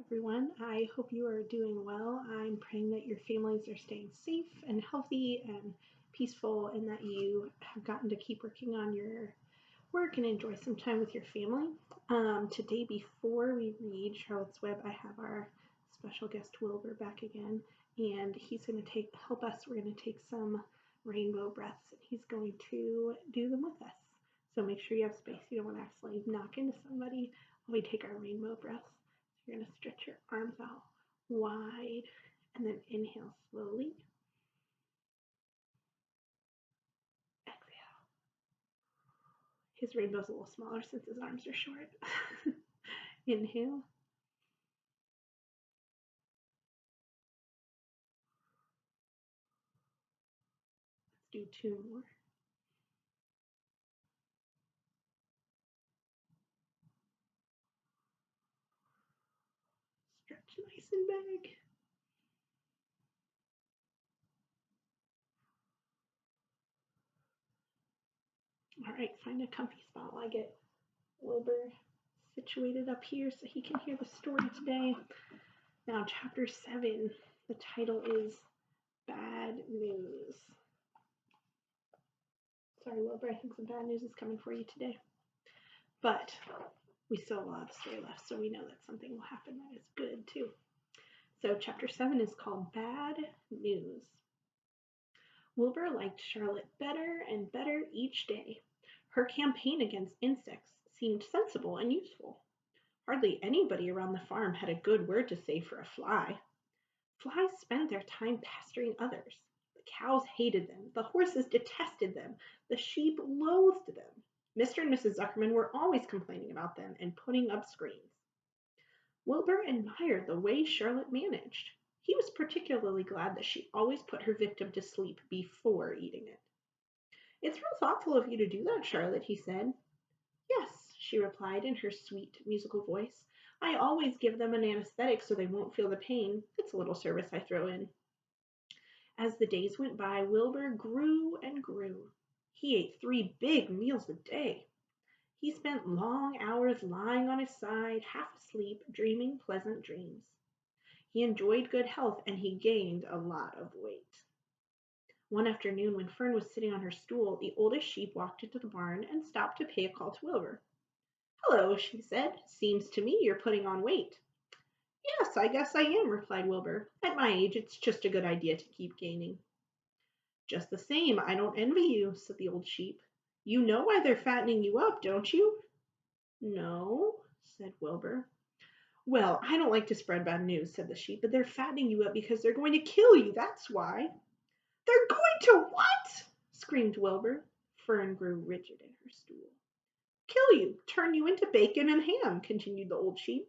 Everyone. I hope you are doing well. I'm praying that your families are staying safe and healthy and peaceful, and that you have gotten to keep working on your work and enjoy some time with your family. Today, before we read Charlotte's Web, I have our special guest Wilbur back again, and he's going to help us. We're going to take some rainbow breaths, and he's going to do them with us. So make sure you have space. You don't want to accidentally knock into somebody while we take our rainbow breaths. You're going to stretch your arms out wide and then inhale slowly. Exhale. His rainbow's a little smaller since his arms are short. Inhale. Let's do two more. Stretch nice and big. All right, find a comfy spot while I get Wilbur situated up here so he can hear the story today. Now, chapter 7, the title is Bad News. Sorry, Wilbur, I think some bad news is coming for you today. But we still have a lot of story left, so we know that something will happen that is good too. So chapter 7 is called Bad News. Wilbur liked Charlotte better and better each day. Her campaign against insects seemed sensible and useful. Hardly anybody around the farm had a good word to say for a fly. Flies spent their time pestering others. The cows hated them, the horses detested them, the sheep loathed them. Mr. and Mrs. Zuckerman were always complaining about them and putting up screens. Wilbur admired the way Charlotte managed. He was particularly glad that she always put her victim to sleep before eating it. "It's real thoughtful of you to do that, Charlotte," he said. "Yes," she replied in her sweet, musical voice. "I always give them an anesthetic so they won't feel the pain. It's a little service I throw in." As the days went by, Wilbur grew and grew. He ate 3 big meals a day. He spent long hours lying on his side, half asleep, dreaming pleasant dreams. He enjoyed good health, and he gained a lot of weight. One afternoon, when Fern was sitting on her stool, the oldest sheep walked into the barn and stopped to pay a call to Wilbur. "Hello," she said. "Seems to me you're putting on weight." "Yes, I guess I am," replied Wilbur. "At my age, it's just a good idea to keep gaining." "Just the same, I don't envy you," said the old sheep. "You know why they're fattening you up, don't you?" "No," said Wilbur. "Well, I don't like to spread bad news," said the sheep, "but they're fattening you up because they're going to kill you, that's why." "They're going to what?" screamed Wilbur. Fern grew rigid in her stool. "Kill you, turn you into bacon and ham," continued the old sheep.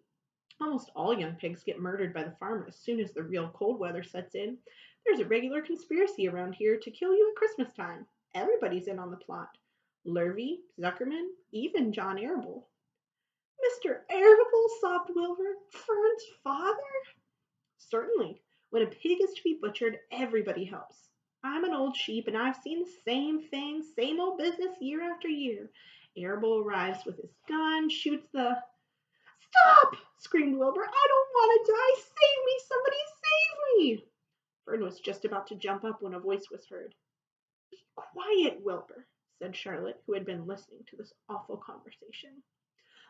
"Almost all young pigs get murdered by the farmer as soon as the real cold weather sets in. There's a regular conspiracy around here to kill you at Christmas time. Everybody's in on the plot. Lurvy, Zuckerman, even John Arable." "Mr. Arable," sobbed Wilbur. "Fern's father?" "Certainly. When a pig is to be butchered, everybody helps. I'm an old sheep, and I've seen the same thing, same old business year after year. Arable arrives with his gun, shoots the—" "Stop!" screamed Wilbur. "I don't want to die. Save me! Somebody save me!" Fern was just about to jump up when a voice was heard. "Be quiet, Wilbur," said Charlotte, who had been listening to this awful conversation.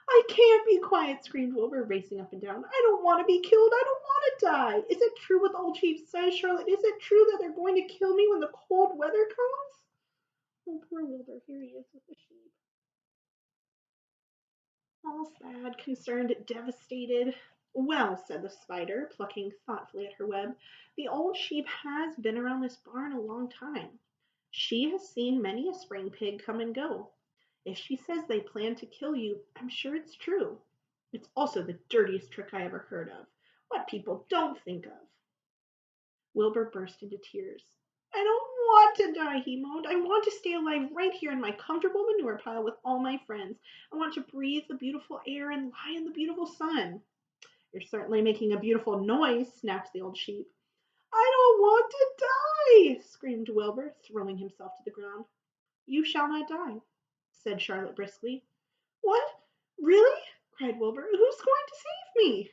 "I can't be quiet," screamed Wilbur, racing up and down. "I don't want to be killed. I don't want to die. Is it true what the old chief says, Charlotte? Is it true that they're going to kill me when the cold weather comes?" "Oh, poor Wilbur. Here he is with the sheep. All sad, concerned, devastated." "Well," said the spider, plucking thoughtfully at her web, "the old sheep has been around this barn a long time. She has seen many a spring pig come and go. If she says they plan to kill you, I'm sure it's true. It's also the dirtiest trick I ever heard of. What people don't think of." Wilbur burst into tears. "I don't want to die," he moaned. "I want to stay alive right here in my comfortable manure pile with all my friends. I want to breathe the beautiful air and lie in the beautiful sun." "You're certainly making a beautiful noise," snapped the old sheep. "I don't want to die," screamed Wilbur, throwing himself to the ground. "You shall not die," said Charlotte briskly. "What? Really?" cried Wilbur. "Who's going to save me?"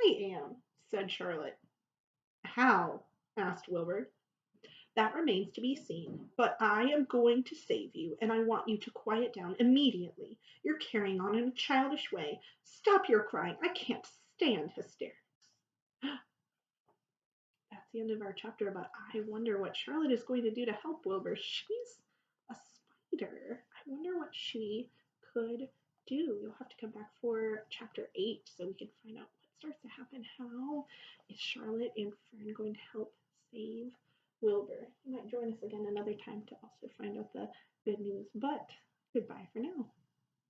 I am, said Charlotte. How? Asked Wilbur. That remains to be seen. But I am going to save you, and I want you to quiet down immediately. You're carrying on in a childish way. Stop your crying. I can't stand hysterics. That's the end of our chapter, but I wonder what Charlotte is going to do to help Wilbur. She's a spider. I wonder what she could do. You'll have to come back for chapter 8 so we can find out what starts to happen. How is Charlotte and Fern going to help save Wilbur? You might join us again another time to also find out the good news, but goodbye for now.